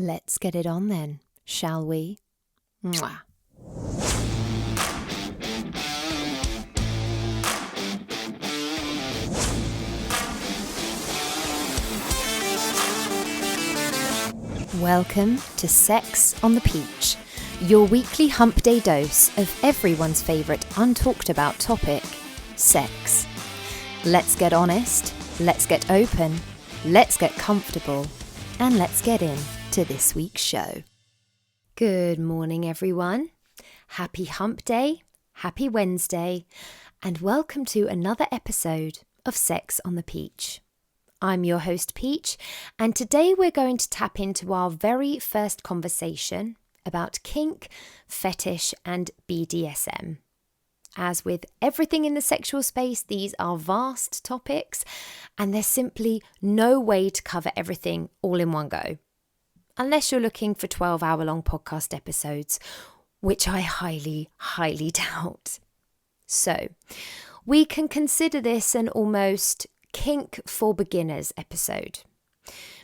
Let's get it on then, shall we? Mwah. Welcome to Sex on the Peach, your weekly hump day dose of everyone's favourite untalked about topic, sex. Let's get honest, let's get open, let's get comfortable, and let's get into this week's show. Good morning, everyone. Happy hump day, happy Wednesday, and welcome to another episode of Sex on the Peach. I'm your host, Peach, and today we're going to tap into our very first conversation about kink, fetish, and BDSM. As with everything in the sexual space, these are vast topics, and there's simply no way to cover everything all in one go. Unless you're looking for 12-hour-long podcast episodes, which I highly, highly doubt. So, we can consider this an almost kink for beginners episode.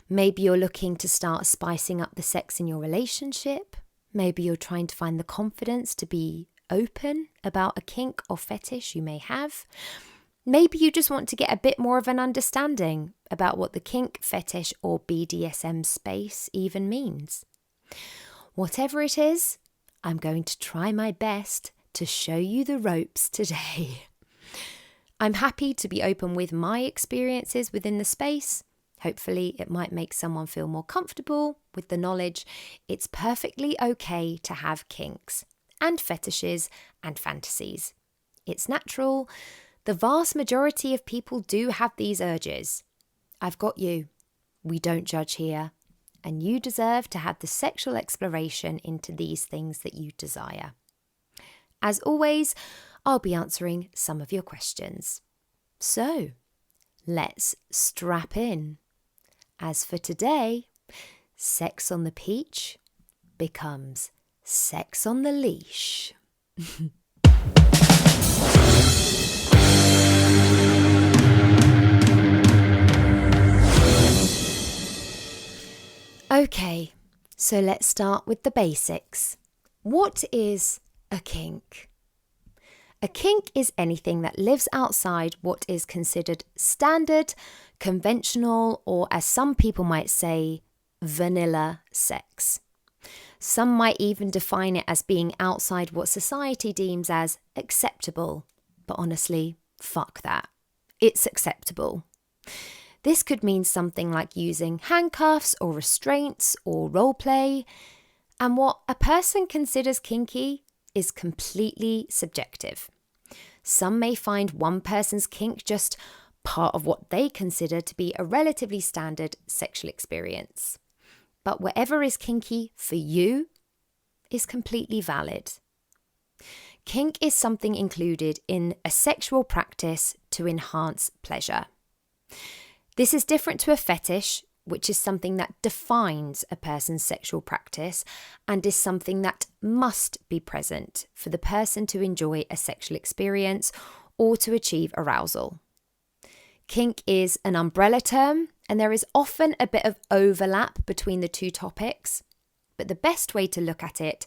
Maybe you're looking to start spicing up the sex in your relationship. Maybe you're trying to find the confidence to be open about a kink or fetish you may have. Maybe you just want to get a bit more of an understanding about what the kink, fetish, or BDSM space even means. Whatever it is, I'm going to try my best to show you the ropes today. I'm happy to be open with my experiences within the space. Hopefully, it might make someone feel more comfortable with the knowledge it's perfectly okay to have kinks and fetishes and fantasies. It's natural. The vast majority of people do have these urges. I've got you. We don't judge here. And you deserve to have the sexual exploration into these things that you desire. As always, I'll be answering some of your questions. So, let's strap in. As for today, Sex on the Peach becomes Sex on the Leash. Okay, so let's start with the basics. What is a kink? A kink is anything that lives outside what is considered standard, conventional, or as some people might say, vanilla sex. Some might even define it as being outside what society deems as acceptable. But honestly, fuck that. It's acceptable. This could mean something like using handcuffs or restraints or role play. And what a person considers kinky is completely subjective. Some may find one person's kink just part of what they consider to be a relatively standard sexual experience. But whatever is kinky for you is completely valid. Kink is something included in a sexual practice to enhance pleasure. This is different to a fetish, which is something that defines a person's sexual practice and is something that must be present for the person to enjoy a sexual experience or to achieve arousal. Kink is an umbrella term, and there is often a bit of overlap between the two topics. But the best way to look at it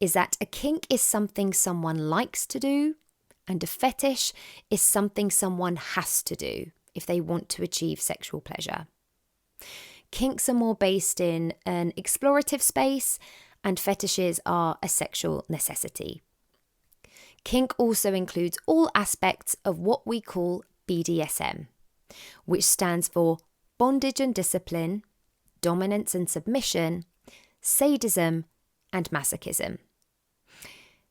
is that a kink is something someone likes to do, and a fetish is something someone has to do if they want to achieve sexual pleasure. Kinks are more based in an explorative space, and fetishes are a sexual necessity. Kink also includes all aspects of what we call BDSM, which stands for bondage and discipline, dominance and submission, sadism, and masochism.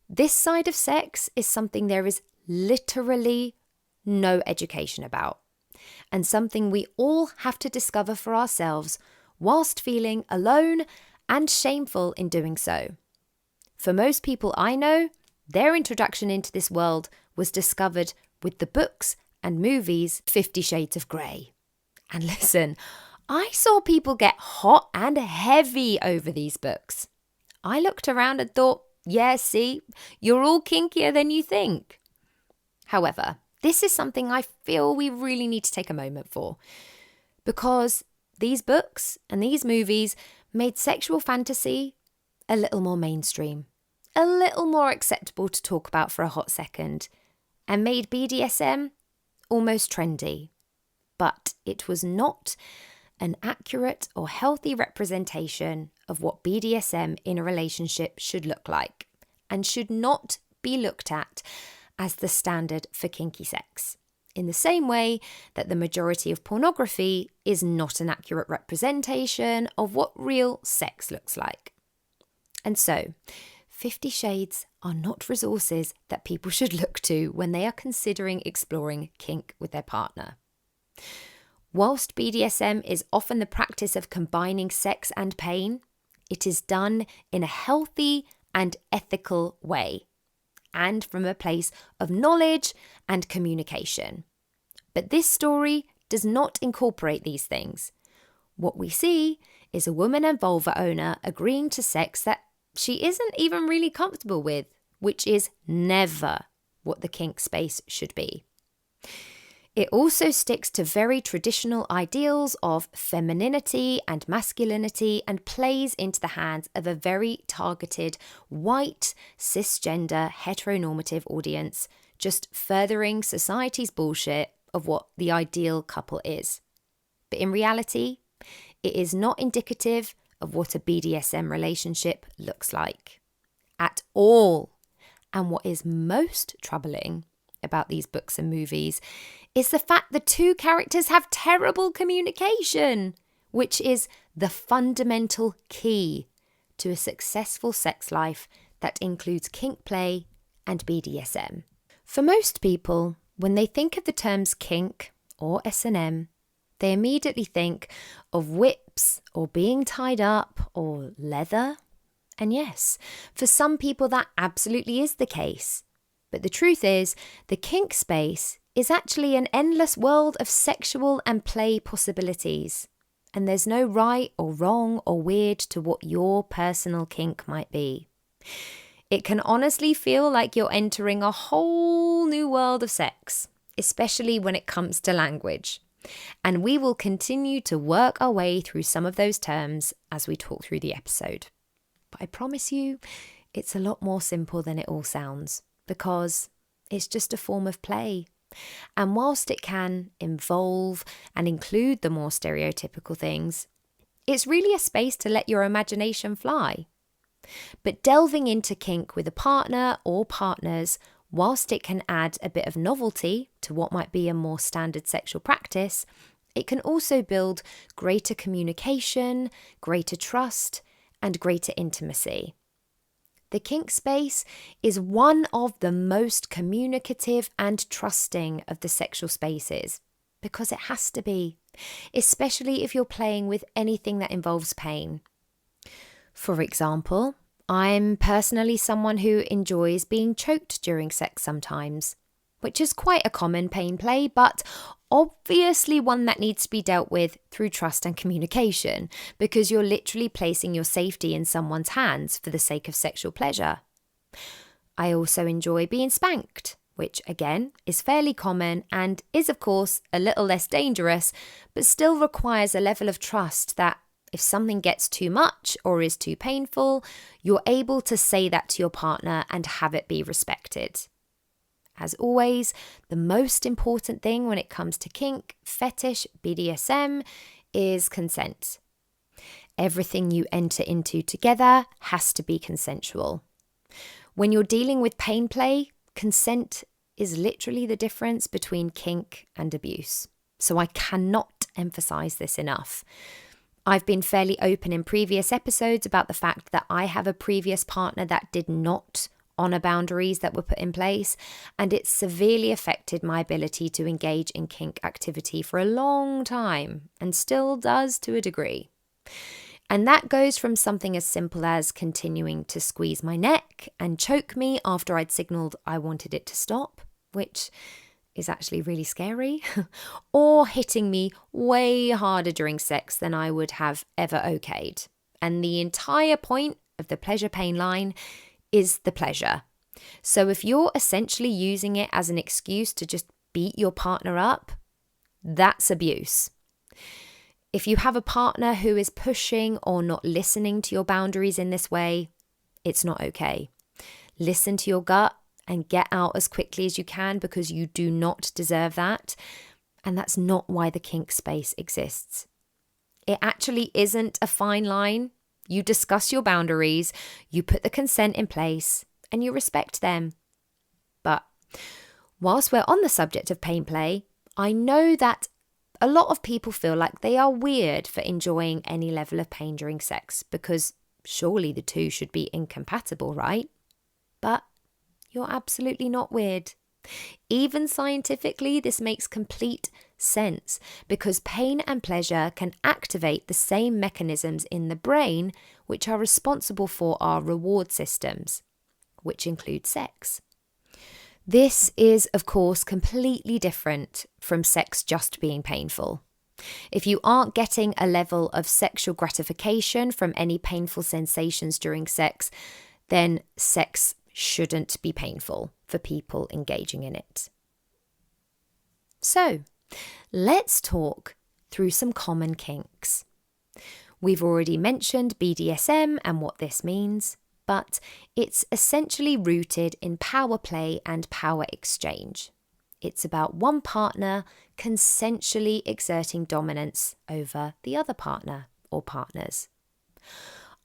This side of sex is something there is literally no education about, and something we all have to discover for ourselves whilst feeling alone and shameful in doing so. For most people I know, their introduction into this world was discovered with the books and movies 50 Shades of Grey. And listen, I saw people get hot and heavy over these books. I looked around and thought, yeah, see, you're all kinkier than you think. However, this is something I feel we really need to take a moment for, because these books and these movies made sexual fantasy a little more mainstream, a little more acceptable to talk about for a hot second, and made BDSM almost trendy. But it was not an accurate or healthy representation of what BDSM in a relationship should look like, and should not be looked at as the standard for kinky sex, in the same way that the majority of pornography is not an accurate representation of what real sex looks like. And so, 50 Shades are not resources that people should look to when they are considering exploring kink with their partner. Whilst BDSM is often the practice of combining sex and pain, it is done in a healthy and ethical way, and from a place of knowledge and communication. But this story does not incorporate these things. What we see is a woman and vulva owner agreeing to sex that she isn't even really comfortable with, which is never what the kink space should be. It also sticks to very traditional ideals of femininity and masculinity and plays into the hands of a very targeted white, cisgender, heteronormative audience, just furthering society's bullshit of what the ideal couple is. But in reality, it is not indicative of what a BDSM relationship looks like at all. And what is most troubling about these books and movies is the fact the two characters have terrible communication, which is the fundamental key to a successful sex life that includes kink play and BDSM. For most people, when they think of the terms kink or S&M, they immediately think of whips or being tied up or leather. And yes, for some people that absolutely is the case. But the truth is, the kink space is actually an endless world of sexual and play possibilities. And there's no right or wrong or weird to what your personal kink might be. It can honestly feel like you're entering a whole new world of sex, especially when it comes to language. And we will continue to work our way through some of those terms as we talk through the episode. But I promise you, it's a lot more simple than it all sounds, because it's just a form of play. And whilst it can involve and include the more stereotypical things, it's really a space to let your imagination fly. But delving into kink with a partner or partners, whilst it can add a bit of novelty to what might be a more standard sexual practice, it can also build greater communication, greater trust, and greater intimacy. The kink space is one of the most communicative and trusting of the sexual spaces, because it has to be, especially if you're playing with anything that involves pain. For example, I'm personally someone who enjoys being choked during sex sometimes, which is quite a common pain play, but obviously one that needs to be dealt with through trust and communication, because you're literally placing your safety in someone's hands for the sake of sexual pleasure. I also enjoy being spanked, which again is fairly common and is of course a little less dangerous, but still requires a level of trust that if something gets too much or is too painful, you're able to say that to your partner and have it be respected. As always, the most important thing when it comes to kink, fetish, BDSM is consent. Everything you enter into together has to be consensual. When you're dealing with pain play, consent is literally the difference between kink and abuse. So I cannot emphasize this enough. I've been fairly open in previous episodes about the fact that I have a previous partner that did not honour boundaries that were put in place, and it severely affected my ability to engage in kink activity for a long time, and still does to a degree. And that goes from something as simple as continuing to squeeze my neck and choke me after I'd signalled I wanted it to stop, which is actually really scary, or hitting me way harder during sex than I would have ever okayed. And the entire point of the pleasure-pain line is the pleasure. So if you're essentially using it as an excuse to just beat your partner up, that's abuse. If you have a partner who is pushing or not listening to your boundaries in this way, it's not okay. Listen to your gut and get out as quickly as you can, because you do not deserve that. And that's not why the kink space exists. It actually isn't a fine line. You discuss your boundaries, you put the consent in place, and you respect them. But whilst we're on the subject of pain play, I know that a lot of people feel like they are weird for enjoying any level of pain during sex, because surely the two should be incompatible, right? But you're absolutely not weird. Even scientifically, this makes complete sense, because pain and pleasure can activate the same mechanisms in the brain which are responsible for our reward systems, which include sex. This is, of course, completely different from sex just being painful. If you aren't getting a level of sexual gratification from any painful sensations during sex, then sex shouldn't be painful for people engaging in it. So, let's talk through some common kinks. We've already mentioned BDSM and what this means, but it's essentially rooted in power play and power exchange. It's about one partner consensually exerting dominance over the other partner or partners.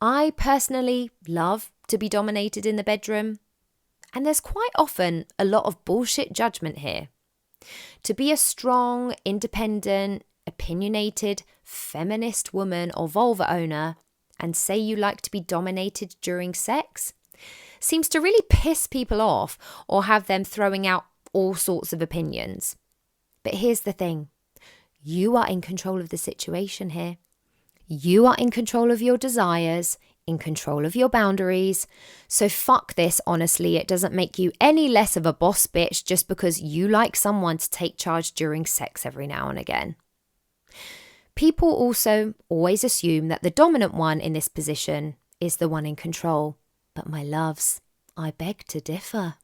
I personally love to be dominated in the bedroom, and there's quite often a lot of bullshit judgment here. To be a strong, independent, opinionated, feminist woman or vulva owner and say you like to be dominated during sex seems to really piss people off or have them throwing out all sorts of opinions. But here's the thing. You are in control of the situation here. You are in control of your desires, in control of your boundaries. So fuck this, honestly. It doesn't make you any less of a boss bitch just because you like someone to take charge during sex every now and again. People also always assume that the dominant one in this position is the one in control. But my loves, I beg to differ.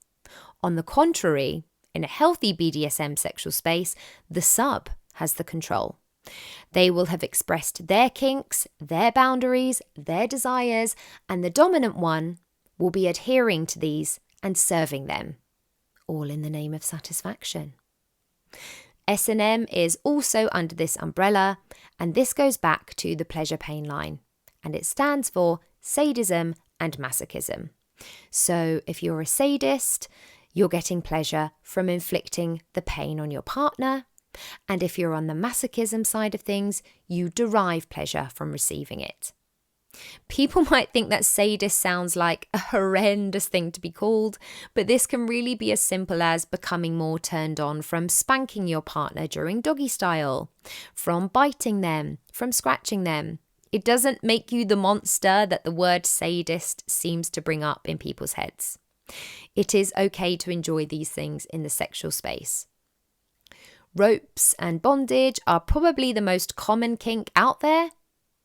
On the contrary, in a healthy BDSM sexual space, the sub has the control. They will have expressed their kinks, their boundaries, their desires, and the dominant one will be adhering to these and serving them, all in the name of satisfaction. S&M is also under this umbrella, and this goes back to the pleasure pain line, and it stands for sadism and masochism. So if you're a sadist, you're getting pleasure from inflicting the pain on your partner, and if you're on the masochism side of things, you derive pleasure from receiving it. People might think that sadist sounds like a horrendous thing to be called, but this can really be as simple as becoming more turned on from spanking your partner during doggy style, from biting them, from scratching them. It doesn't make you the monster that the word sadist seems to bring up in people's heads. It is okay to enjoy these things in the sexual space. Ropes and bondage are probably the most common kink out there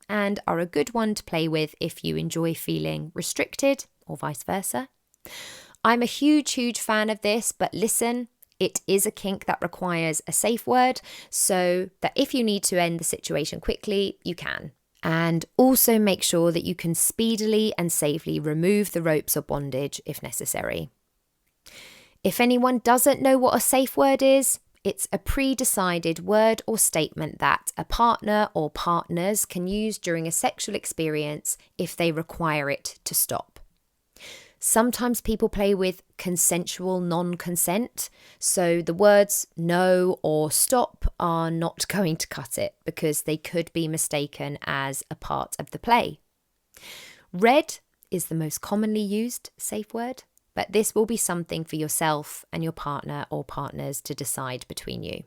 and are a good one to play with if you enjoy feeling restricted or vice versa. I'm a huge fan of this, but listen, it is a kink that requires a safe word so that if you need to end the situation quickly, you can. And also make sure that you can speedily and safely remove the ropes or bondage if necessary. If anyone doesn't know what a safe word is, it's a pre-decided word or statement that a partner or partners can use during a sexual experience if they require it to stop. Sometimes people play with consensual non-consent, so the words no or stop are not going to cut it because they could be mistaken as a part of the play. Red is the most commonly used safe word, but this will be something for yourself and your partner or partners to decide between you.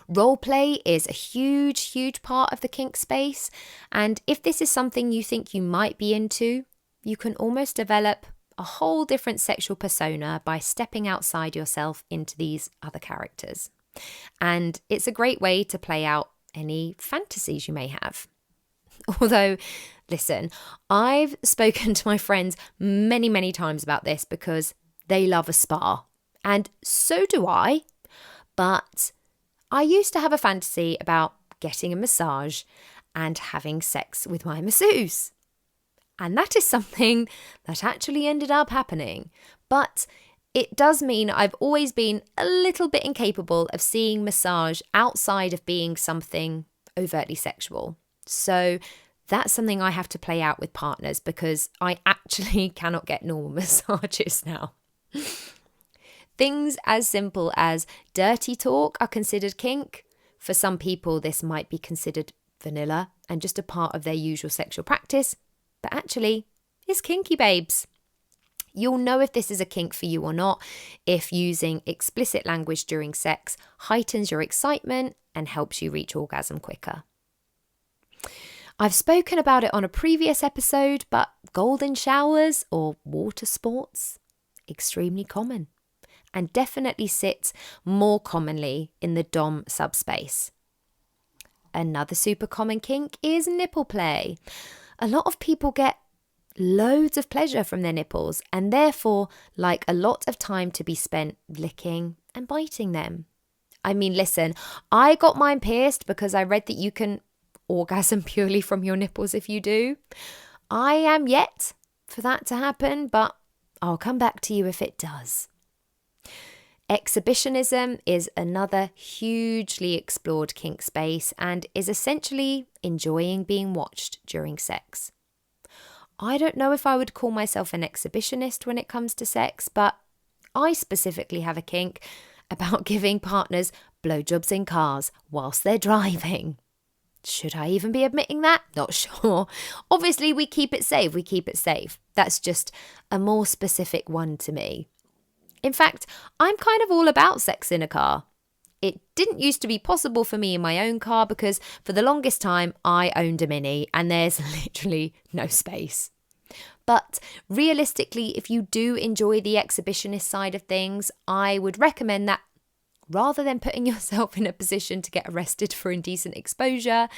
Role play is a huge part of the kink space, and if this is something you think you might be into, you can almost develop a whole different sexual persona by stepping outside yourself into these other characters. And it's a great way to play out any fantasies you may have. Although, listen, I've spoken to my friends many times about this because they love a spa. And so do I. But I used to have a fantasy about getting a massage and having sex with my masseuse. And that is something that actually ended up happening. But it does mean I've always been a little bit incapable of seeing massage outside of being something overtly sexual. So that's something I have to play out with partners because I actually cannot get normal massages now. Things as simple as dirty talk are considered kink. For some people, this might be considered vanilla and just a part of their usual sexual practice, but actually, it's kinky, babes. You'll know if this is a kink for you or not if using explicit language during sex heightens your excitement and helps you reach orgasm quicker. I've spoken about it on a previous episode, but golden showers or water sports, extremely common and definitely sits more commonly in the dom subspace. Another super common kink is nipple play. A lot of people get loads of pleasure from their nipples and therefore like a lot of time to be spent licking and biting them. I mean, listen, I got mine pierced because I read that you can orgasm purely from your nipples if you do. I am yet for that to happen, but I'll come back to you if it does. Exhibitionism is another hugely explored kink space and is essentially enjoying being watched during sex. I don't know if I would call myself an exhibitionist when it comes to sex, but I specifically have a kink about giving partners blowjobs in cars whilst they're driving. Should I even be admitting that? Not sure. Obviously, we keep it safe. That's just a more specific one to me. In fact, I'm kind of all about sex in a car. It didn't used to be possible for me in my own car because for the longest time I owned a Mini and there's literally no space. But realistically, if you do enjoy the exhibitionist side of things, I would recommend that rather than putting yourself in a position to get arrested for indecent exposure,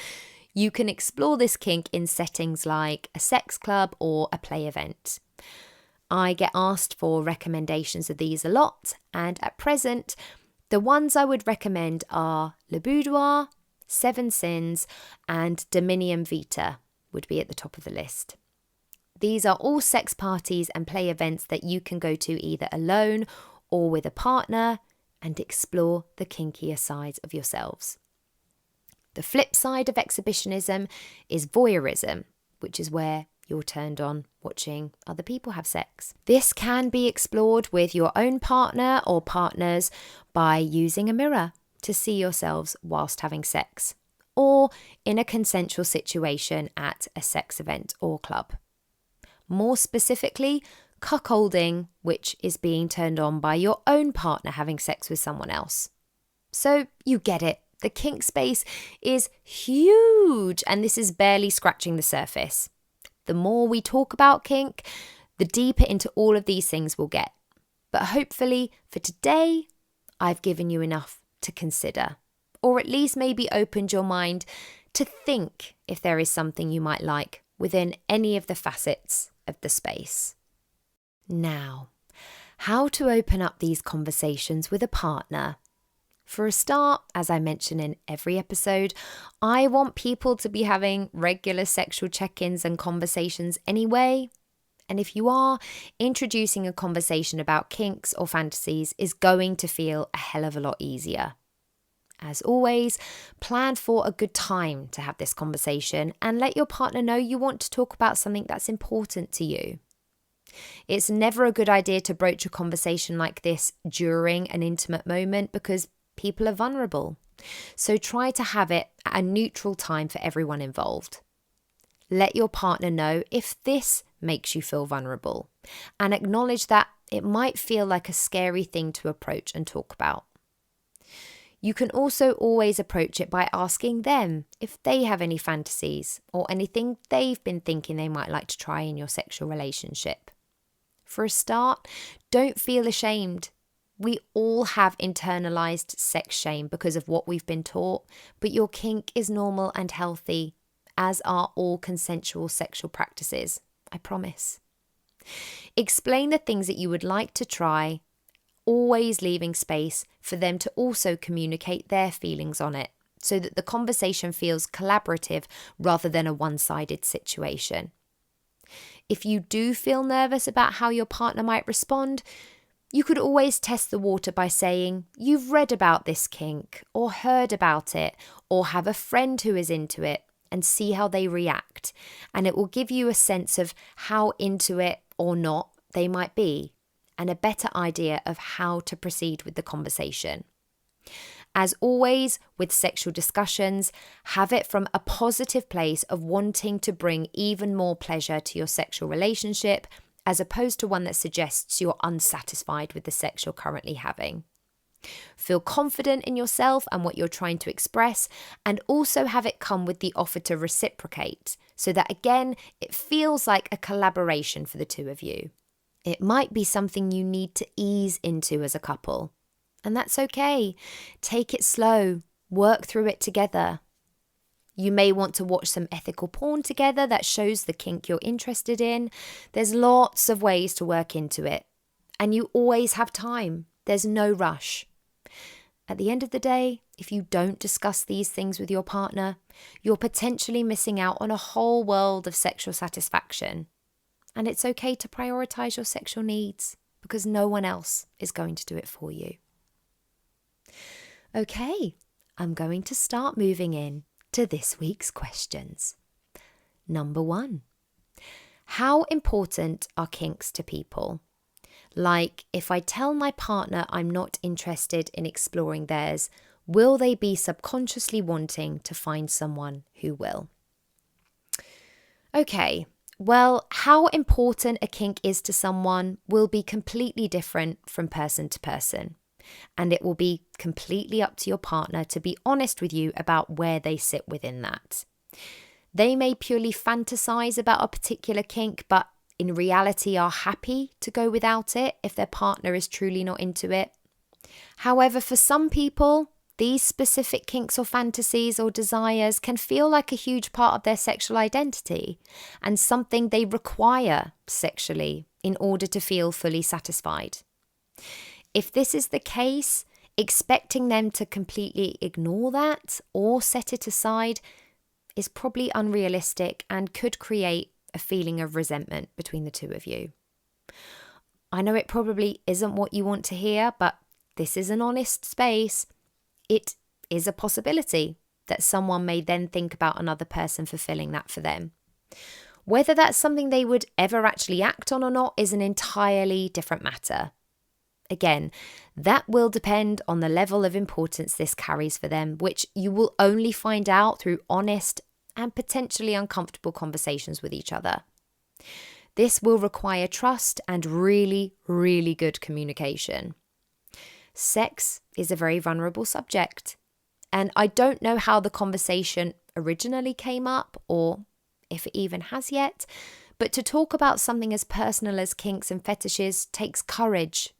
you can explore this kink in settings like a sex club or a play event. I get asked for recommendations of these a lot, and at present, the ones I would recommend are Le Boudoir, Seven Sins, and Dominium Vita would be at the top of the list. These are all sex parties and play events that you can go to either alone or with a partner and explore the kinkier sides of yourselves. The flip side of exhibitionism is voyeurism, which is where you're turned on watching other people have sex. This can be explored with your own partner or partners by using a mirror to see yourselves whilst having sex, or in a consensual situation at a sex event or club. More specifically, cuckolding, which is being turned on by your own partner having sex with someone else. So you get it. The kink space is huge, and this is barely scratching the surface. The more we talk about kink, the deeper into all of these things we'll get. But hopefully, for today, I've given you enough to consider, or at least maybe opened your mind to think if there is something you might like within any of the facets of the space. Now, how to open up these conversations with a partner. For a start, as I mention in every episode, I want people to be having regular sexual check-ins and conversations anyway. And if you are, introducing a conversation about kinks or fantasies is going to feel a hell of a lot easier. As always, plan for a good time to have this conversation and let your partner know you want to talk about something that's important to you. It's never a good idea to broach a conversation like this during an intimate moment because people are vulnerable. So try to have it at a neutral time for everyone involved. Let your partner know if this makes you feel vulnerable and acknowledge that it might feel like a scary thing to approach and talk about. You can also always approach it by asking them if they have any fantasies or anything they've been thinking they might like to try in your sexual relationship. For a start, don't feel ashamed. We all have internalized sex shame because of what we've been taught, but your kink is normal and healthy, as are all consensual sexual practices, I promise. Explain the things that you would like to try, always leaving space for them to also communicate their feelings on it so that the conversation feels collaborative rather than a one-sided situation. If you do feel nervous about how your partner might respond, you could always test the water by saying you've read about this kink or heard about it or have a friend who is into it, and see how they react. And it will give you a sense of how into it or not they might be, and a better idea of how to proceed with the conversation. As always, with sexual discussions, have it from a positive place of wanting to bring even more pleasure to your sexual relationship, as opposed to one that suggests you're unsatisfied with the sex you're currently having. Feel confident in yourself and what you're trying to express, and also have it come with the offer to reciprocate, so that again, it feels like a collaboration for the two of you. It might be something you need to ease into as a couple, and that's okay. Take it slow, work through it together. You may want to watch some ethical porn together that shows the kink you're interested in. There's lots of ways to work into it, and you always have time. There's no rush. At the end of the day, if you don't discuss these things with your partner, you're potentially missing out on a whole world of sexual satisfaction. And it's okay to prioritize your sexual needs, because no one else is going to do it for you. Okay, I'm going to start moving in to this week's questions. Number 1. How important are kinks to people? Like, if I tell my partner I'm not interested in exploring theirs, will they be subconsciously wanting to find someone who will? Okay, well, how important a kink is to someone will be completely different from person to person. And it will be completely up to your partner to be honest with you about where they sit within that. They may purely fantasize about a particular kink, but in reality are happy to go without it if their partner is truly not into it. However, for some people, these specific kinks or fantasies or desires can feel like a huge part of their sexual identity and something they require sexually in order to feel fully satisfied. If this is the case, expecting them to completely ignore that or set it aside is probably unrealistic and could create a feeling of resentment between the two of you. I know it probably isn't what you want to hear, but this is an honest space. It is a possibility that someone may then think about another person fulfilling that for them. Whether that's something they would ever actually act on or not is an entirely different matter. Again, that will depend on the level of importance this carries for them, which you will only find out through honest and potentially uncomfortable conversations with each other. This will require trust and really, really good communication. Sex is a very vulnerable subject, and I don't know how the conversation originally came up or if it even has yet, but to talk about something as personal as kinks and fetishes takes courage.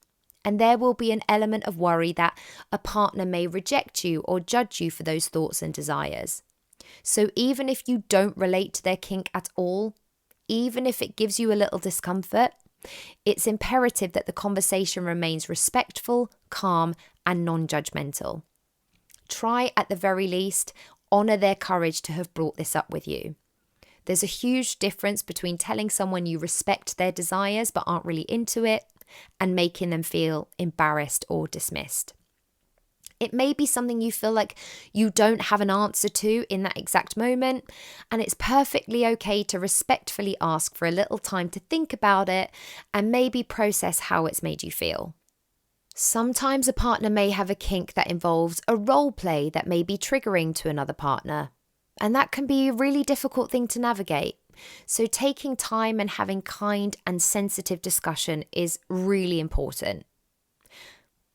And there will be an element of worry that a partner may reject you or judge you for those thoughts and desires. So even if you don't relate to their kink at all, even if it gives you a little discomfort, it's imperative that the conversation remains respectful, calm, and non-judgmental. Try, at the very least, honour their courage to have brought this up with you. There's a huge difference between telling someone you respect their desires but aren't really into it, and making them feel embarrassed or dismissed. It may be something you feel like you don't have an answer to in that exact moment, and it's perfectly okay to respectfully ask for a little time to think about it and maybe process how it's made you feel. Sometimes a partner may have a kink that involves a role play that may be triggering to another partner, and that can be a really difficult thing to navigate. So taking time and having kind and sensitive discussion is really important.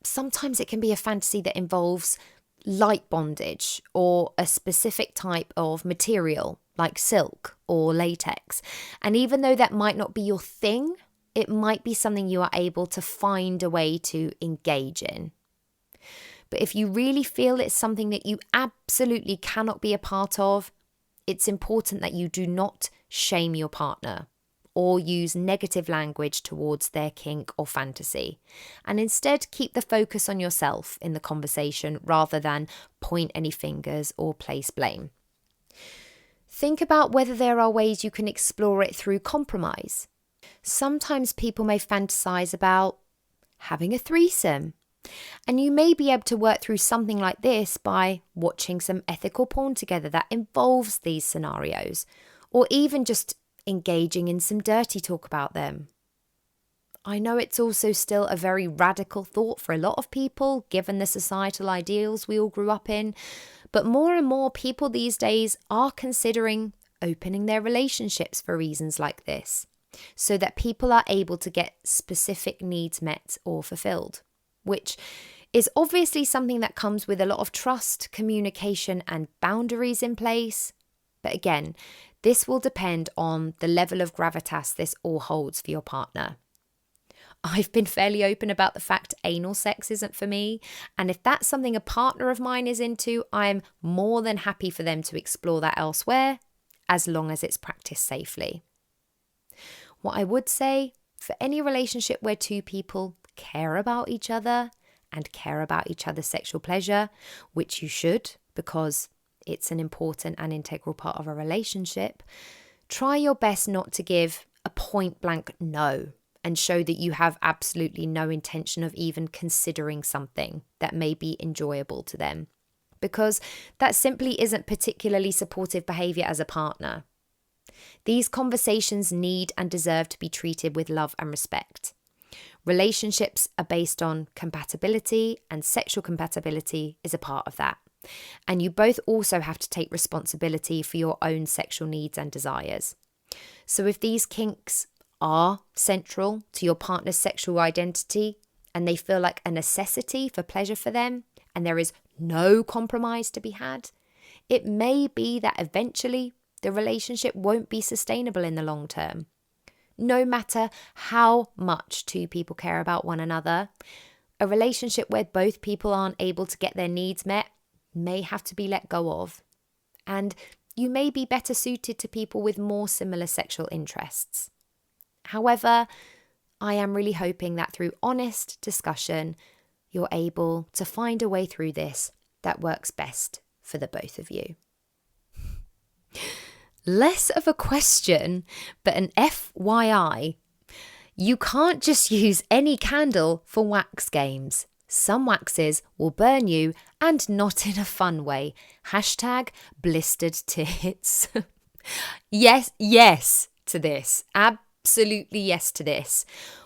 Sometimes it can be a fantasy that involves light bondage or a specific type of material like silk or latex. And even though that might not be your thing, it might be something you are able to find a way to engage in. But if you really feel it's something that you absolutely cannot be a part of, it's important that you do not shame your partner or use negative language towards their kink or fantasy, and instead keep the focus on yourself in the conversation rather than point any fingers or place blame. Think about whether there are ways you can explore it through compromise. Sometimes people may fantasize about having a threesome, and you may be able to work through something like this by watching some ethical porn together that involves these scenarios, or even just engaging in some dirty talk about them. I know it's also still a very radical thought for a lot of people, given the societal ideals we all grew up in, but more and more people these days are considering opening their relationships for reasons like this, so that people are able to get specific needs met or fulfilled, which is obviously something that comes with a lot of trust, communication, and boundaries in place. But again, this will depend on the level of gravitas this all holds for your partner. I've been fairly open about the fact anal sex isn't for me, and if that's something a partner of mine is into, I'm more than happy for them to explore that elsewhere, as long as it's practiced safely. What I would say, for any relationship where two people care about each other and care about each other's sexual pleasure, which you should because it's an important and integral part of a relationship, try your best not to give a point-blank no and show that you have absolutely no intention of even considering something that may be enjoyable to them, because that simply isn't particularly supportive behaviour as a partner. These conversations need and deserve to be treated with love and respect. Relationships are based on compatibility, and sexual compatibility is a part of that. And you both also have to take responsibility for your own sexual needs and desires. So if these kinks are central to your partner's sexual identity and they feel like a necessity for pleasure for them, and there is no compromise to be had, it may be that eventually the relationship won't be sustainable in the long term. No matter how much two people care about one another, a relationship where both people aren't able to get their needs met may have to be let go of. And you may be better suited to people with more similar sexual interests. However, I am really hoping that through honest discussion, you're able to find a way through this that works best for the both of you. Less of a question, but an FYI. You can't just use any candle for wax games. Some waxes will burn you, and not in a fun way. Hashtag blistered tits. Yes to this. Absolutely yes to this.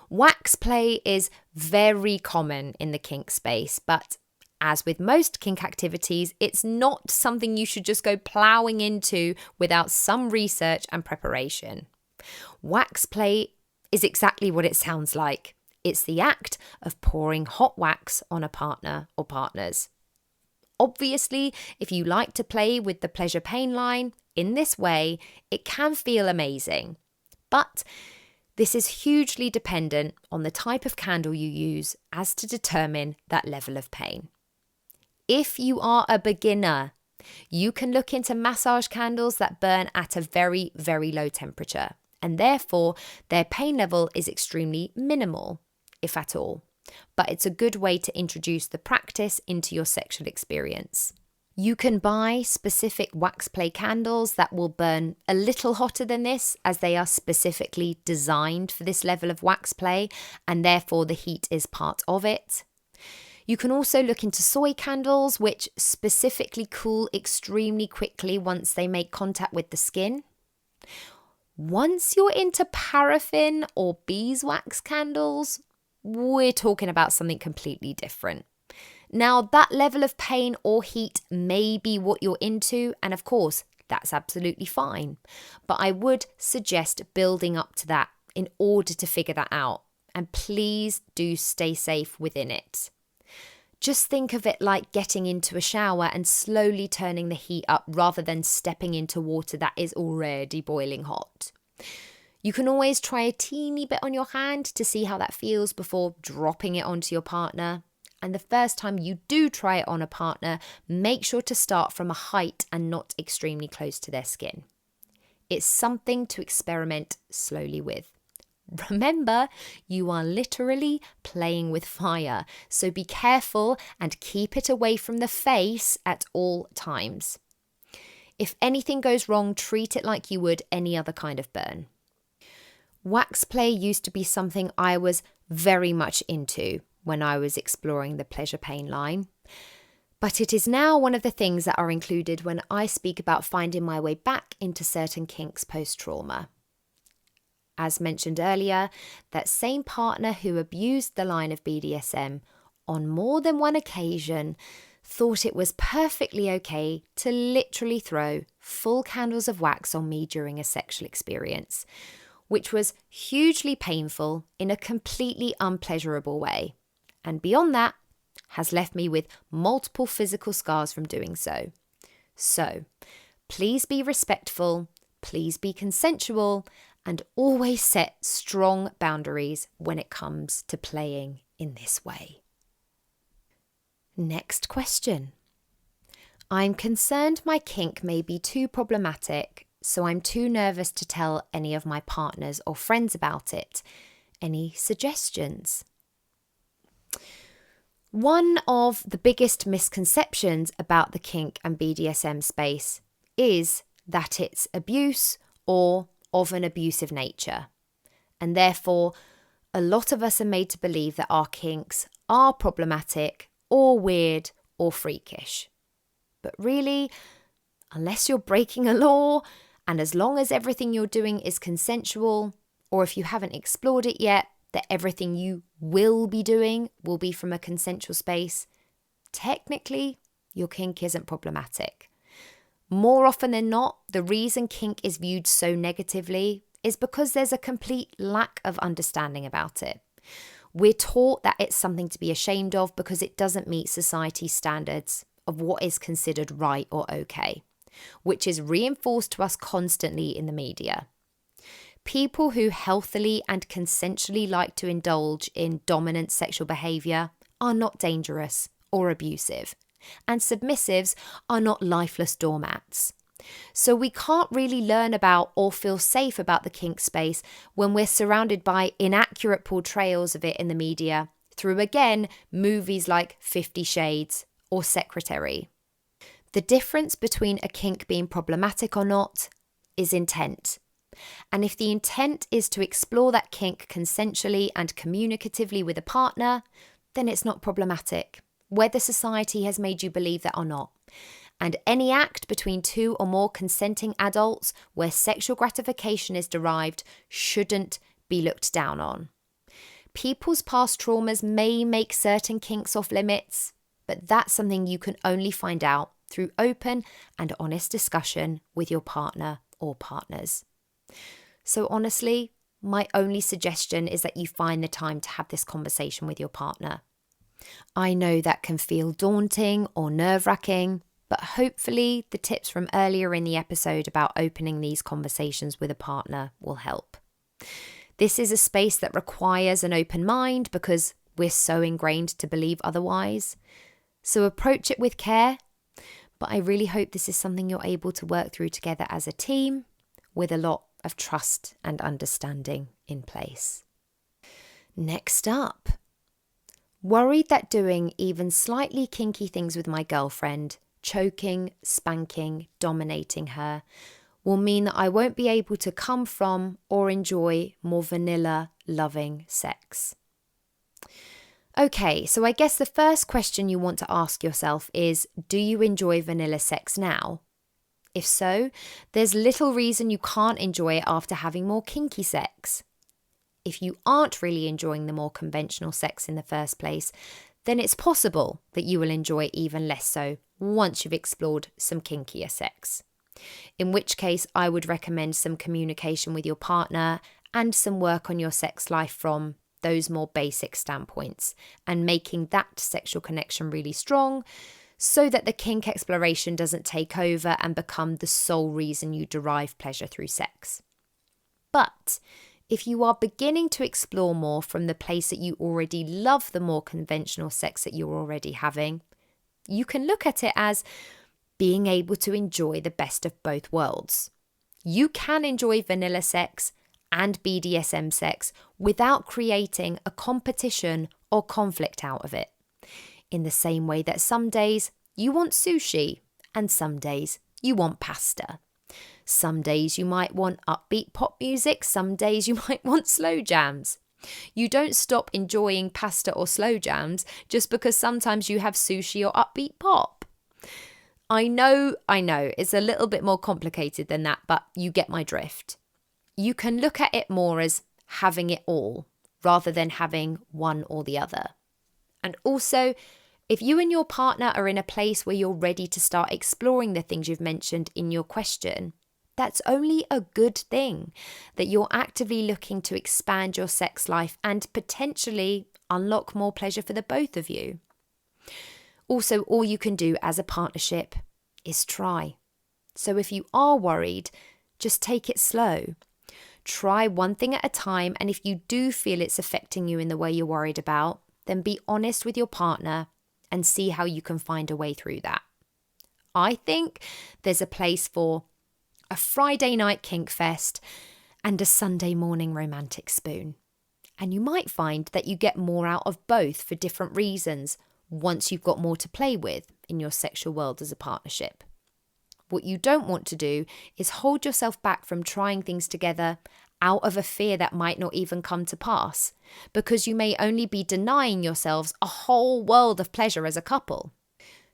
Wax play is very common in the kink space, but as with most kink activities, it's not something you should just go ploughing into without some research and preparation. Wax play is exactly what it sounds like. It's the act of pouring hot wax on a partner or partners. Obviously, if you like to play with the pleasure-pain line in this way, it can feel amazing. But this is hugely dependent on the type of candle you use as to determine that level of pain. If you are a beginner, you can look into massage candles that burn at a very, very low temperature, and therefore their pain level is extremely minimal, if at all. But it's a good way to introduce the practice into your sexual experience. You can buy specific wax play candles that will burn a little hotter than this, as they are specifically designed for this level of wax play, and therefore the heat is part of it. You can also look into soy candles, which specifically cool extremely quickly once they make contact with the skin. Once you're into paraffin or beeswax candles, we're talking about something completely different. Now, that level of pain or heat may be what you're into, and of course, that's absolutely fine. But I would suggest building up to that in order to figure that out. And please do stay safe within it. Just think of it like getting into a shower and slowly turning the heat up rather than stepping into water that is already boiling hot. You can always try a teeny bit on your hand to see how that feels before dropping it onto your partner. And the first time you do try it on a partner, make sure to start from a height and not extremely close to their skin. It's something to experiment slowly with. Remember, you are literally playing with fire, so be careful and keep it away from the face at all times. If anything goes wrong, treat it like you would any other kind of burn. Wax play used to be something I was very much into when I was exploring the pleasure-pain line. But it is now one of the things that are included when I speak about finding my way back into certain kinks post-trauma. As mentioned earlier, that same partner who abused the line of BDSM on more than one occasion thought it was perfectly okay to literally throw full candles of wax on me during a sexual experience, which was hugely painful in a completely unpleasurable way. And beyond that, has left me with multiple physical scars from doing so. So, please be respectful, please be consensual, and always set strong boundaries when it comes to playing in this way. Next question. I'm concerned my kink may be too problematic, so I'm too nervous to tell any of my partners or friends about it. Any suggestions? One of the biggest misconceptions about the kink and BDSM space is that it's abuse or of an abusive nature. And therefore, a lot of us are made to believe that our kinks are problematic or weird or freakish. But really, unless you're breaking a law, and as long as everything you're doing is consensual, or if you haven't explored it yet, that everything you will be doing will be from a consensual space, technically, your kink isn't problematic. More often than not, the reason kink is viewed so negatively is because there's a complete lack of understanding about it. We're taught that it's something to be ashamed of because it doesn't meet society's standards of what is considered right or okay, which is reinforced to us constantly in the media. People who healthily and consensually like to indulge in dominant sexual behaviour are not dangerous or abusive, and submissives are not lifeless doormats. So we can't really learn about or feel safe about the kink space when we're surrounded by inaccurate portrayals of it in the media through, again, movies like 50 Shades or Secretary. The difference between a kink being problematic or not is intent. And if the intent is to explore that kink consensually and communicatively with a partner, then it's not problematic, whether society has made you believe that or not. And any act between two or more consenting adults where sexual gratification is derived shouldn't be looked down on. People's past traumas may make certain kinks off limits, but that's something you can only find out through open and honest discussion with your partner or partners. So honestly, my only suggestion is that you find the time to have this conversation with your partner. I know that can feel daunting or nerve-wracking, but hopefully the tips from earlier in the episode about opening these conversations with a partner will help. This is a space that requires an open mind because we're so ingrained to believe otherwise. So approach it with care, but I really hope this is something you're able to work through together as a team with a lot of trust and understanding in place. Next up, worried that doing even slightly kinky things with my girlfriend, choking, spanking, dominating her, will mean that I won't be able to come from or enjoy more vanilla, loving sex. Okay, so I guess the first question you want to ask yourself is, do you enjoy vanilla sex now? If so, there's little reason you can't enjoy it after having more kinky sex. If you aren't really enjoying the more conventional sex in the first place, then it's possible that you will enjoy it even less so once you've explored some kinkier sex. In which case, I would recommend some communication with your partner and some work on your sex life from those more basic standpoints and making that sexual connection really strong, so that the kink exploration doesn't take over and become the sole reason you derive pleasure through sex. But if you are beginning to explore more from the place that you already love the more conventional sex that you're already having, you can look at it as being able to enjoy the best of both worlds. You can enjoy vanilla sex and BDSM sex without creating a competition or conflict out of it. In the same way that some days you want sushi and some days you want pasta. Some days you might want upbeat pop music, some days you might want slow jams. You don't stop enjoying pasta or slow jams just because sometimes you have sushi or upbeat pop. I know, it's a little bit more complicated than that, but you get my drift. You can look at it more as having it all rather than having one or the other. And also, if you and your partner are in a place where you're ready to start exploring the things you've mentioned in your question, that's only a good thing, that you're actively looking to expand your sex life and potentially unlock more pleasure for the both of you. Also, all you can do as a partnership is try. So if you are worried, just take it slow. Try one thing at a time, and if you do feel it's affecting you in the way you're worried about, then be honest with your partner and see how you can find a way through that. I think there's a place for a Friday night kink fest and a Sunday morning romantic spoon. And you might find that you get more out of both for different reasons once you've got more to play with in your sexual world as a partnership. What you don't want to do is hold yourself back from trying things together out of a fear that might not even come to pass, because you may only be denying yourselves a whole world of pleasure as a couple.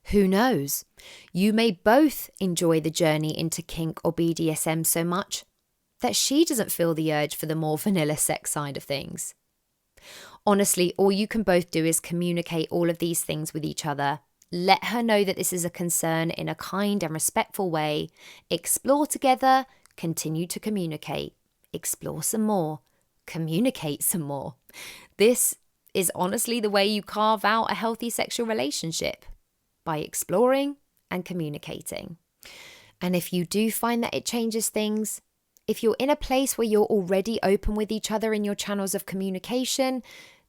Who knows? You may both enjoy the journey into kink or BDSM so much that she doesn't feel the urge for the more vanilla sex side of things. Honestly, all you can both do is communicate all of these things with each other. Let her know that this is a concern in a kind and respectful way. Explore together, continue to communicate. Explore some more, communicate some more. This is honestly the way you carve out a healthy sexual relationship, by exploring and communicating. And if you do find that it changes things, if you're in a place where you're already open with each other in your channels of communication,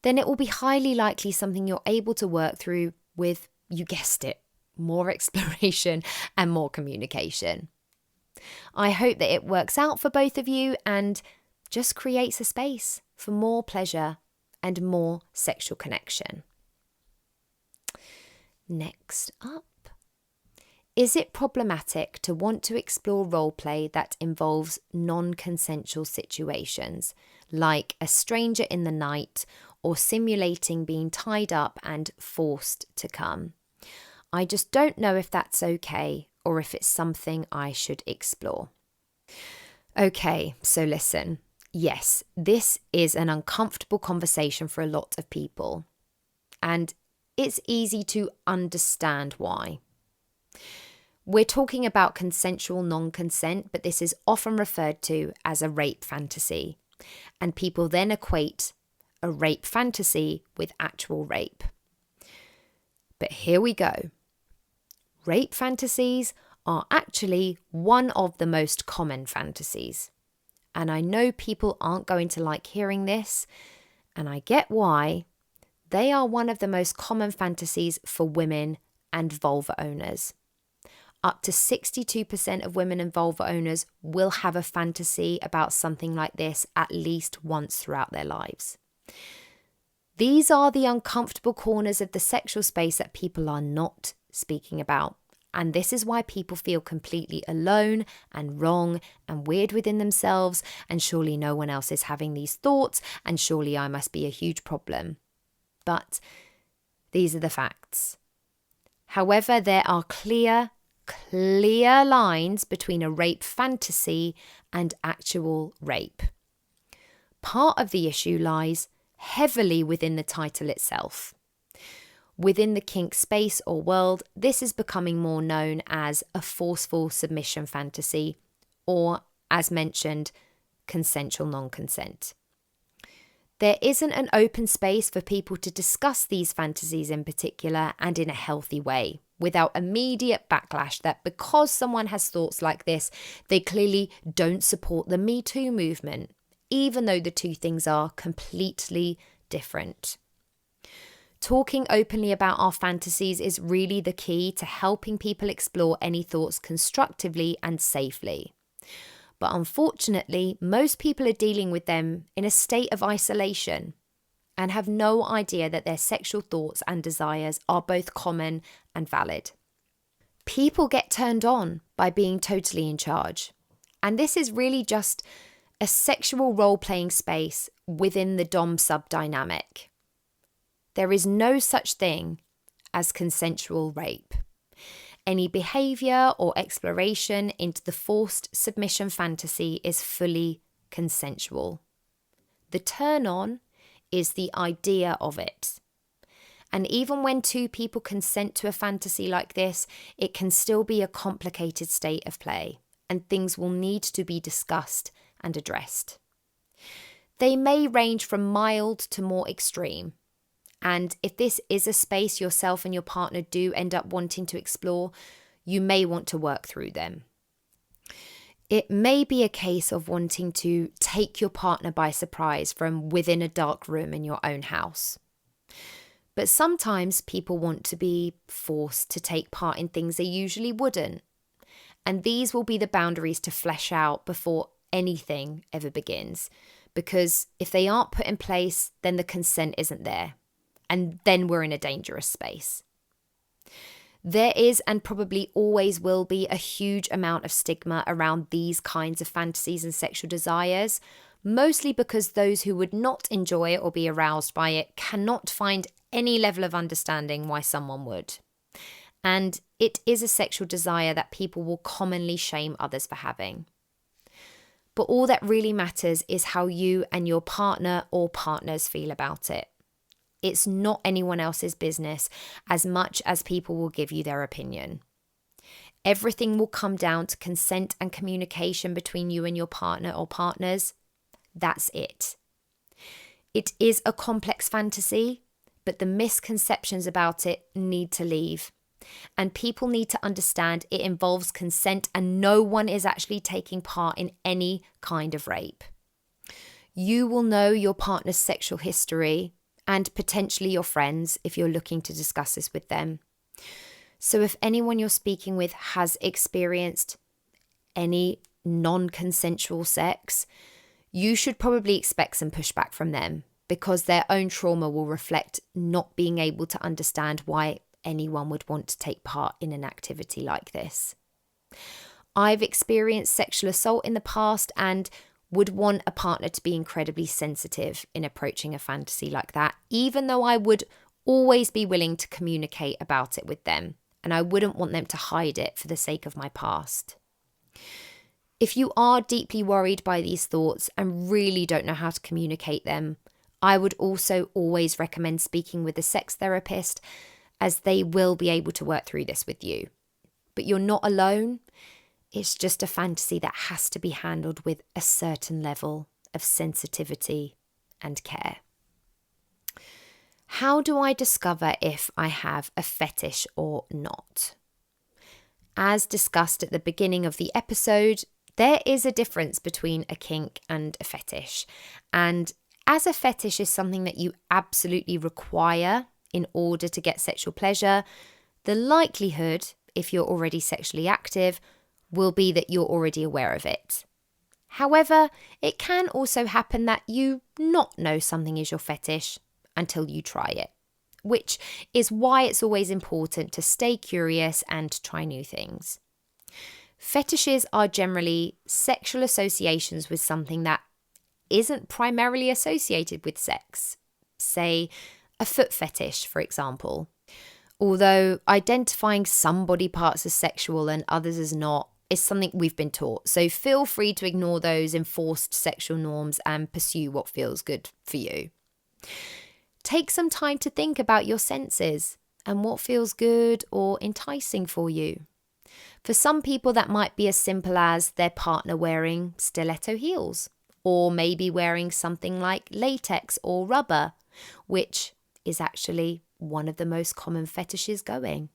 then it will be highly likely something you're able to work through with, you guessed it, more exploration and more communication. I hope that it works out for both of you and just creates a space for more pleasure and more sexual connection. Next up, is it problematic to want to explore roleplay that involves non-consensual situations, like a stranger in the night or simulating being tied up and forced to come? I just don't know if that's okay or if it's something I should explore. Okay, so listen. Yes, this is an uncomfortable conversation for a lot of people, and it's easy to understand why. We're talking about consensual non-consent, but this is often referred to as a rape fantasy, and people then equate a rape fantasy with actual rape. But here we go. Rape fantasies are actually one of the most common fantasies. And I know people aren't going to like hearing this, and I get why. They are one of the most common fantasies for women and vulva owners. Up to 62% of women and vulva owners will have a fantasy about something like this at least once throughout their lives. These are the uncomfortable corners of the sexual space that people are not speaking about. And this is why people feel completely alone and wrong and weird within themselves, and surely no one else is having these thoughts, and surely I must be a huge problem. But these are the facts. However, there are clear lines between a rape fantasy and actual rape. Part of the issue lies heavily within the title itself. Within the kink space or world, this is becoming more known as a forceful submission fantasy, or, as mentioned, consensual non-consent. There isn't an open space for people to discuss these fantasies in particular and in a healthy way, without immediate backlash that because someone has thoughts like this, they clearly don't support the Me Too movement, even though the two things are completely different. Talking openly about our fantasies is really the key to helping people explore any thoughts constructively and safely. But unfortunately, most people are dealing with them in a state of isolation and have no idea that their sexual thoughts and desires are both common and valid. People get turned on by being totally in charge. And this is really just a sexual role-playing space within the dom-sub dynamic. There is no such thing as consensual rape. Any behaviour or exploration into the forced submission fantasy is fully consensual. The turn-on is the idea of it. And even when two people consent to a fantasy like this, it can still be a complicated state of play, and things will need to be discussed and addressed. They may range from mild to more extreme. And if this is a space yourself and your partner do end up wanting to explore, you may want to work through them. It may be a case of wanting to take your partner by surprise from within a dark room in your own house. But sometimes people want to be forced to take part in things they usually wouldn't. And these will be the boundaries to flesh out before anything ever begins. Because if they aren't put in place, then the consent isn't there. And then we're in a dangerous space. There is and probably always will be a huge amount of stigma around these kinds of fantasies and sexual desires, mostly because those who would not enjoy it or be aroused by it cannot find any level of understanding why someone would. And it is a sexual desire that people will commonly shame others for having. But all that really matters is how you and your partner or partners feel about it. It's not anyone else's business as much as people will give you their opinion. Everything will come down to consent and communication between you and your partner or partners. That's it. It is a complex fantasy, but the misconceptions about it need to leave. And people need to understand it involves consent and no one is actually taking part in any kind of rape. You will know your partner's sexual history and potentially your friends if you're looking to discuss this with them. So if anyone you're speaking with has experienced any non-consensual sex, you should probably expect some pushback from them because their own trauma will reflect not being able to understand why anyone would want to take part in an activity like this. I've experienced sexual assault in the past and would want a partner to be incredibly sensitive in approaching a fantasy like that, even though I would always be willing to communicate about it with them, and I wouldn't want them to hide it for the sake of my past. If you are deeply worried by these thoughts and really don't know how to communicate them, I would also always recommend speaking with a sex therapist, as they will be able to work through this with you. But you're not alone. It's just a fantasy that has to be handled with a certain level of sensitivity and care. How do I discover if I have a fetish or not? As discussed at the beginning of the episode, there is a difference between a kink and a fetish. And as a fetish is something that you absolutely require in order to get sexual pleasure, the likelihood, if you're already sexually active, will be that you're already aware of it. However, it can also happen that you not know something is your fetish until you try it, which is why it's always important to stay curious and try new things. Fetishes are generally sexual associations with something that isn't primarily associated with sex. Say, a foot fetish, for example. Although identifying some body parts as sexual and others as not is something we've been taught. So feel free to ignore those enforced sexual norms and pursue what feels good for you. Take some time to think about your senses and what feels good or enticing for you. For some people, that might be as simple as their partner wearing stiletto heels, or maybe wearing something like latex or rubber, which is actually one of the most common fetishes going.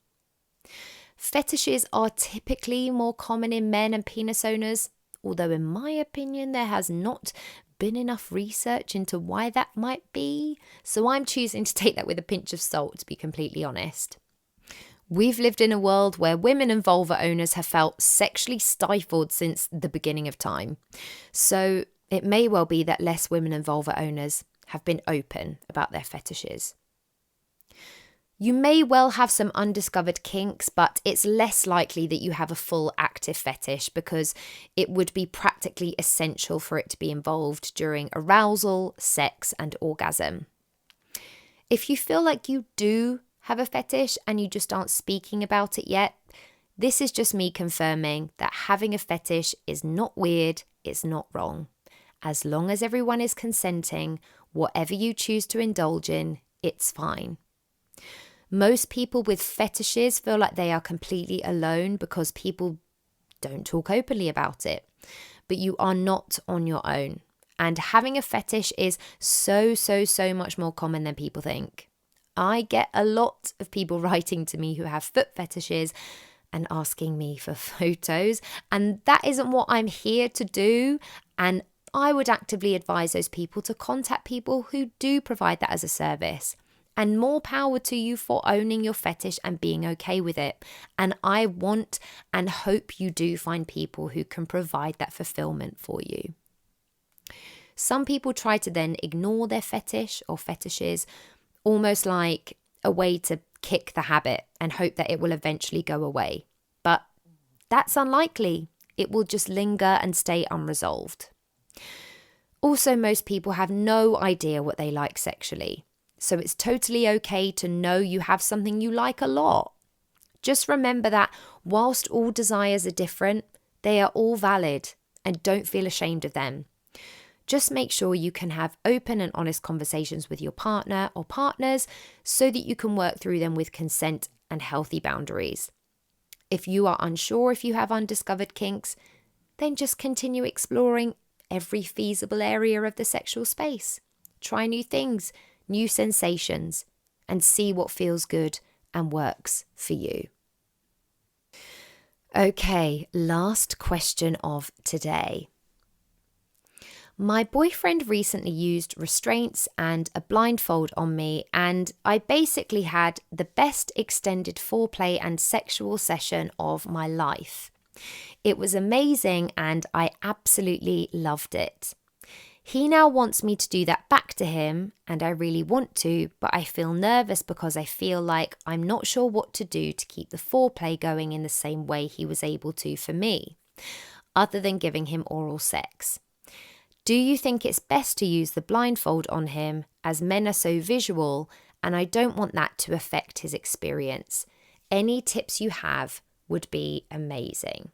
Fetishes are typically more common in men and penis owners, although in my opinion there has not been enough research into why that might be, so I'm choosing to take that with a pinch of salt, to be completely honest. We've lived in a world where women and vulva owners have felt sexually stifled since the beginning of time. So it may well be that less women and vulva owners have been open about their fetishes. You may well have some undiscovered kinks, but it's less likely that you have a full active fetish because it would be practically essential for it to be involved during arousal, sex, and orgasm. If you feel like you do have a fetish and you just aren't speaking about it yet, this is just me confirming that having a fetish is not weird, it's not wrong. As long as everyone is consenting, whatever you choose to indulge in, it's fine. Most people with fetishes feel like they are completely alone because people don't talk openly about it. But you are not on your own. And having a fetish is so much more common than people think. I get a lot of people writing to me who have foot fetishes and asking me for photos. And that isn't what I'm here to do. And I would actively advise those people to contact people who do provide that as a service. And more power to you for owning your fetish and being okay with it. And I want and hope you do find people who can provide that fulfillment for you. Some people try to then ignore their fetish or fetishes, almost like a way to kick the habit and hope that it will eventually go away. But that's unlikely. It will just linger and stay unresolved. Also, most people have no idea what they like sexually. So it's totally okay to know you have something you like a lot. Just remember that whilst all desires are different, they are all valid and don't feel ashamed of them. Just make sure you can have open and honest conversations with your partner or partners so that you can work through them with consent and healthy boundaries. If you are unsure if you have undiscovered kinks, then just continue exploring every feasible area of the sexual space. Try new things, new sensations, and see what feels good and works for you. Okay, last question of today. My boyfriend recently used restraints and a blindfold on me, and I basically had the best extended foreplay and sexual session of my life. It was amazing and I absolutely loved it. He now wants me to do that back to him, and I really want to, but I feel nervous because I feel like I'm not sure what to do to keep the foreplay going in the same way he was able to for me, other than giving him oral sex. Do you think it's best to use the blindfold on him, as men are so visual and I don't want that to affect his experience? Any tips you have would be amazing.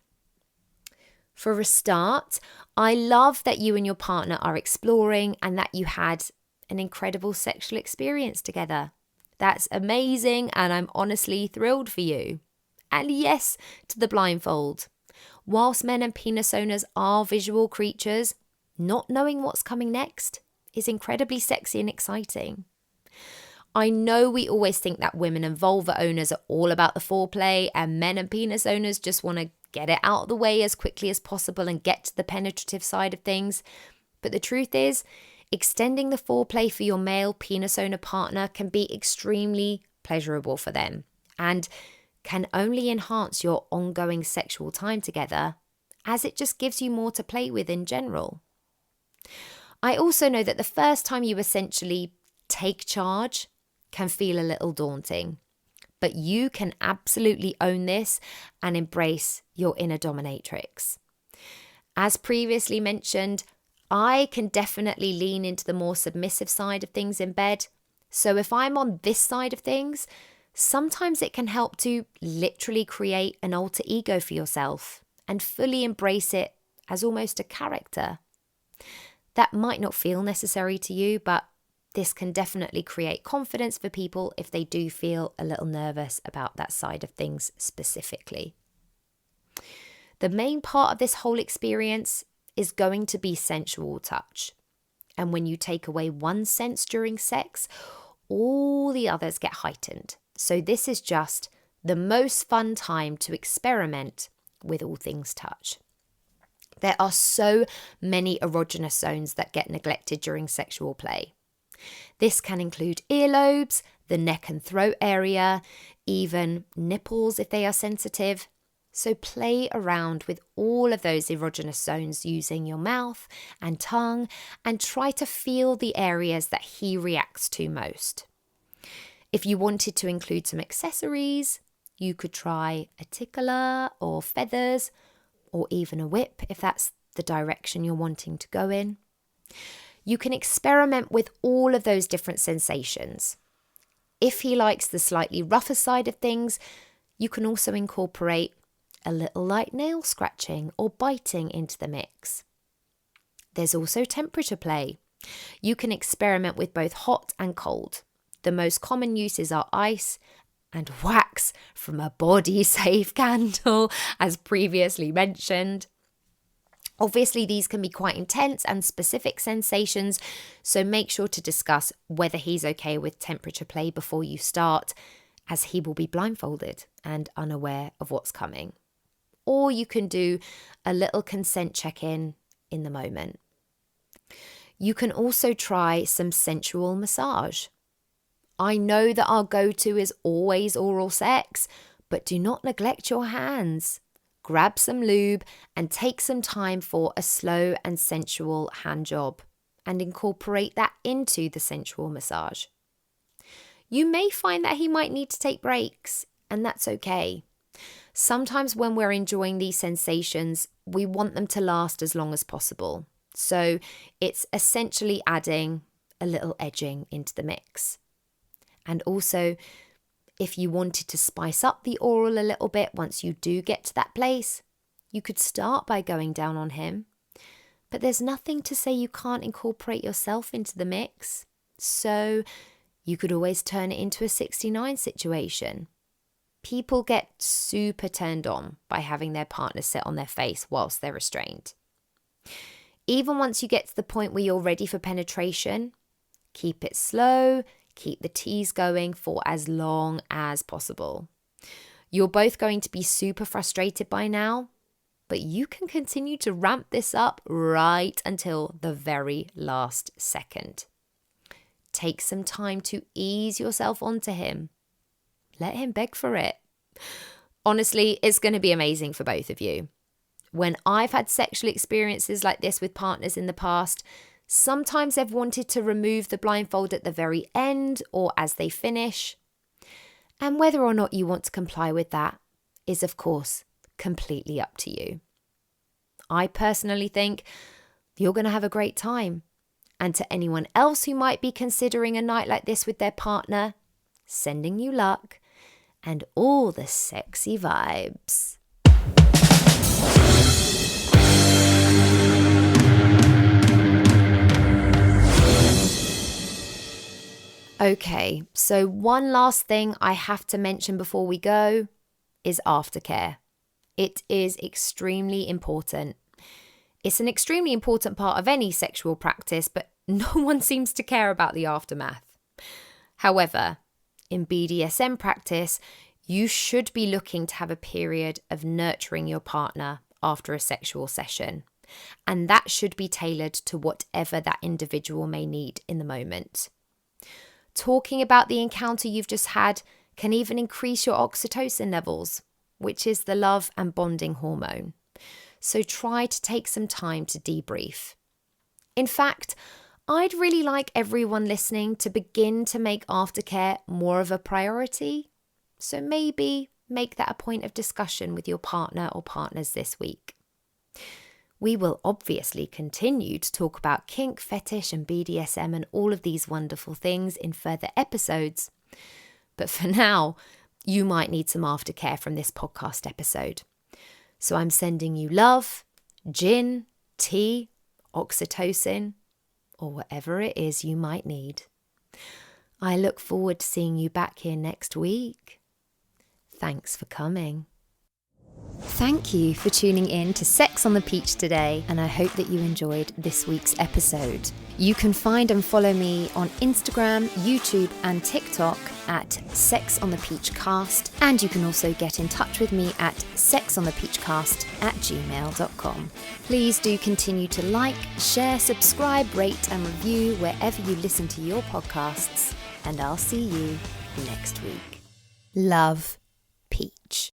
For a start, I love that you and your partner are exploring and that you had an incredible sexual experience together. That's amazing and I'm honestly thrilled for you. And yes, to the blindfold. Whilst men and penis owners are visual creatures, not knowing what's coming next is incredibly sexy and exciting. I know we always think that women and vulva owners are all about the foreplay and men and penis owners just want to get it out of the way as quickly as possible and get to the penetrative side of things. But the truth is, extending the foreplay for your male penis owner partner can be extremely pleasurable for them and can only enhance your ongoing sexual time together, as it just gives you more to play with in general. I also know that the first time you essentially take charge can feel a little daunting, but you can absolutely own this and embrace your inner dominatrix. As previously mentioned, I can definitely lean into the more submissive side of things in bed. So if I'm on this side of things, sometimes it can help to literally create an alter ego for yourself and fully embrace it as almost a character. That might not feel necessary to you, but this can definitely create confidence for people if they do feel a little nervous about that side of things specifically. The main part of this whole experience is going to be sensual touch. And when you take away one sense during sex, all the others get heightened. So this is just the most fun time to experiment with all things touch. There are so many erogenous zones that get neglected during sexual play. This can include earlobes, the neck and throat area, even nipples if they are sensitive. So play around with all of those erogenous zones using your mouth and tongue and try to feel the areas that he reacts to most. If you wanted to include some accessories, you could try a tickler or feathers or even a whip if that's the direction you're wanting to go in. You can experiment with all of those different sensations. If he likes the slightly rougher side of things, you can also incorporate a little light nail scratching or biting into the mix. There's also temperature play. You can experiment with both hot and cold. The most common uses are ice and wax from a body-safe candle, as previously mentioned. Obviously, these can be quite intense and specific sensations, so make sure to discuss whether he's okay with temperature play before you start, as he will be blindfolded and unaware of what's coming. Or you can do a little consent check-in in the moment. You can also try some sensual massage. I know that our go-to is always oral sex, but do not neglect your hands. Grab some lube and take some time for a slow and sensual hand job and incorporate that into the sensual massage. You may find that he might need to take breaks, and that's okay. Sometimes when we're enjoying these sensations, we want them to last as long as possible. So it's essentially adding a little edging into the mix. And also, if you wanted to spice up the oral a little bit once you do get to that place, you could start by going down on him. But there's nothing to say you can't incorporate yourself into the mix. So you could always turn it into a 69 situation. People get super turned on by having their partner sit on their face whilst they're restrained. Even once you get to the point where you're ready for penetration, keep it slow, keep the tease going for as long as possible. You're both going to be super frustrated by now, but you can continue to ramp this up right until the very last second. Take some time to ease yourself onto him. Let him beg for it. Honestly, it's going to be amazing for both of you. When I've had sexual experiences like this with partners in the past, sometimes they've wanted to remove the blindfold at the very end or as they finish. And whether or not you want to comply with that is, of course, completely up to you. I personally think you're going to have a great time. And to anyone else who might be considering a night like this with their partner, sending you luck and all the sexy vibes. Okay, so one last thing I have to mention before we go is aftercare. It is extremely important. It's an extremely important part of any sexual practice, but no one seems to care about the aftermath. However, in BDSM practice, you should be looking to have a period of nurturing your partner after a sexual session, and that should be tailored to whatever that individual may need in the moment. Talking about the encounter you've just had can even increase your oxytocin levels, which is the love and bonding hormone. So try to take some time to debrief. In fact, I'd really like everyone listening to begin to make aftercare more of a priority. So maybe make that a point of discussion with your partner or partners this week. We will obviously continue to talk about kink, fetish and BDSM and all of these wonderful things in further episodes. But for now, you might need some aftercare from this podcast episode. So I'm sending you love, gin, tea, oxytocin, or whatever it is you might need. I look forward to seeing you back here next week. Thanks for coming. Thank you for tuning in to Sex on the Peach today, and I hope that you enjoyed this week's episode. You can find and follow me on Instagram, YouTube and TikTok at Sex on the Peach Cast, and you can also get in touch with me at sexonthepeachcast@gmail.com. Please do continue to like, share, subscribe, rate and review wherever you listen to your podcasts. and I'll see you next week. Love, Peach.